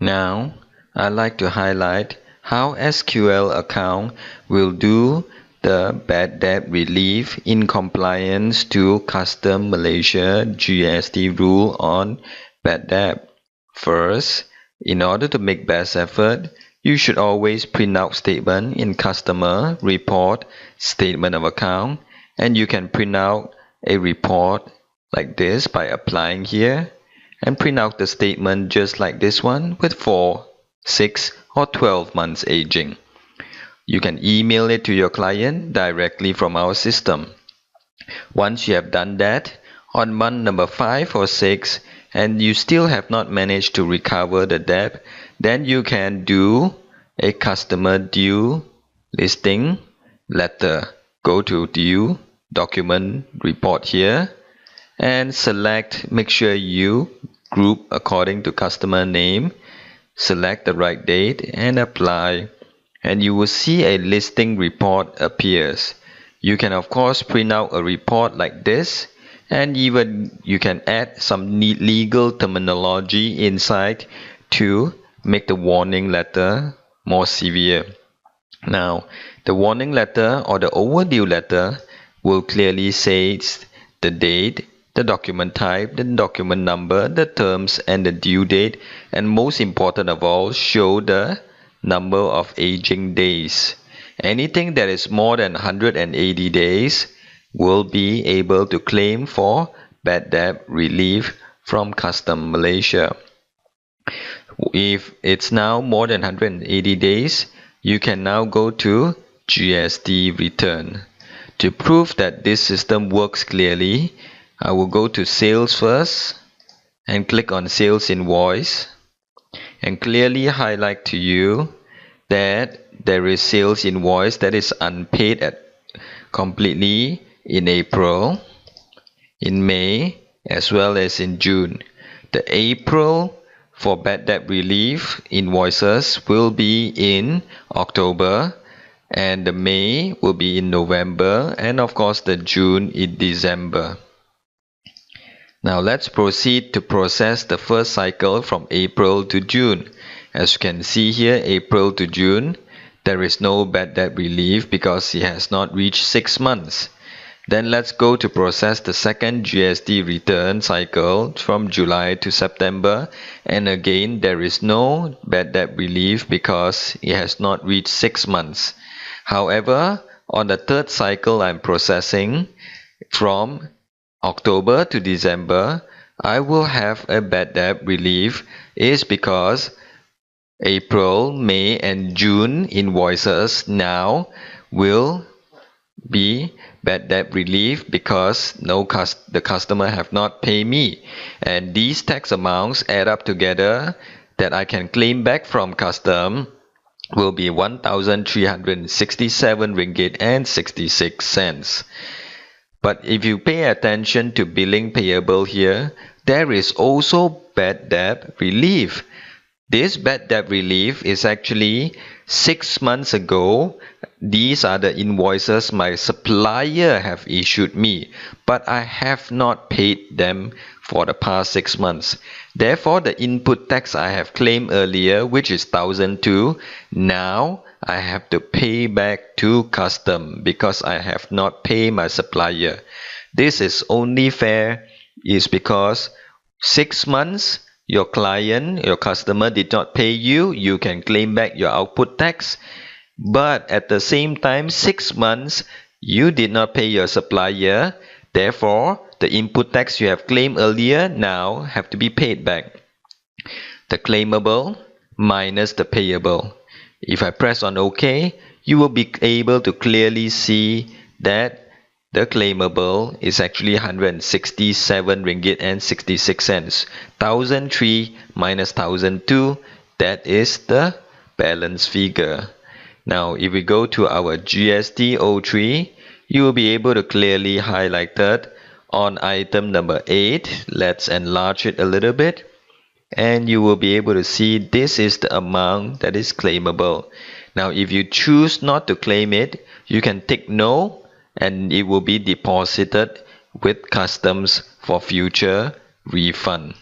Now, I'd like to highlight how SQL Account will do the bad debt relief in compliance to custom Malaysia GST rule on bad debt. First, in order to make best effort, you should always print out statement in customer report statement of account, and you can print out a report like this by applying here, and print out the statement just like this one with 4, 6 or 12 months aging. You can email it to your client directly from our system. Once you have done that, on month number 5 or 6 and you still have not managed to recover the debt, then you can do a customer due listing letter. Go to due document report here and make sure you group according to customer name, select the right date and apply, and you will see a listing report appears. You can of course print out a report like this, and even you can add some legal terminology inside to make the warning letter more severe. Now, the warning letter or the overdue letter will clearly say the date, the document type, the document number, the terms and the due date, and most important of all, show the number of aging days. Anything that is more than 180 days will be able to claim for bad debt relief from Custom Malaysia. If it's now more than 180 days, you can now go to GST return. To prove that this system works clearly, I will go to sales first and click on sales invoice and clearly highlight to you that there is sales invoice that is unpaid completely in April, in May, as well as in June. The April for bad debt relief invoices will be in October, and the May will be in November, and of course the June in December. Now let's proceed to process the first cycle from April to June. As you can see here, April to June, there is no bad debt relief because it has not reached 6 months. Then let's go to process the second GST return cycle from July to September, and again there is no bad debt relief because it has not reached 6 months. However, on the third cycle I'm processing from October to December, I will have a bad debt relief is because April, May and June invoices now will be bad debt relief because the customer have not paid me, and these tax amounts add up together that I can claim back from custom will be 1,367 ringgit and 66 cents. But if you pay attention to billing payable here, there is also bad debt relief. This bad debt relief is actually 6 months ago. These are the invoices my supplier have issued me, but I have not paid them for the past 6 months. Therefore, the input tax I have claimed earlier, which is 1,002, now I have to pay back to custom because I have not paid my supplier. This is only fair is because 6 months your client, your customer did not pay you, you can claim back your output tax. But at the same time, 6 months you did not pay your supplier, therefore the input tax you have claimed earlier now have to be paid back. The claimable minus the payable. If I press on OK, you will be able to clearly see that the claimable is actually 167 ringgit and 66 cents. 1,003 minus 1,002, that is the balance figure. Now, if we go to our GST 03, you will be able to clearly highlight that on item number 8. Let's enlarge it a little bit. And you will be able to see this is the amount that is claimable. Now, if you choose not to claim it, you can tick no, and it will be deposited with customs for future refund.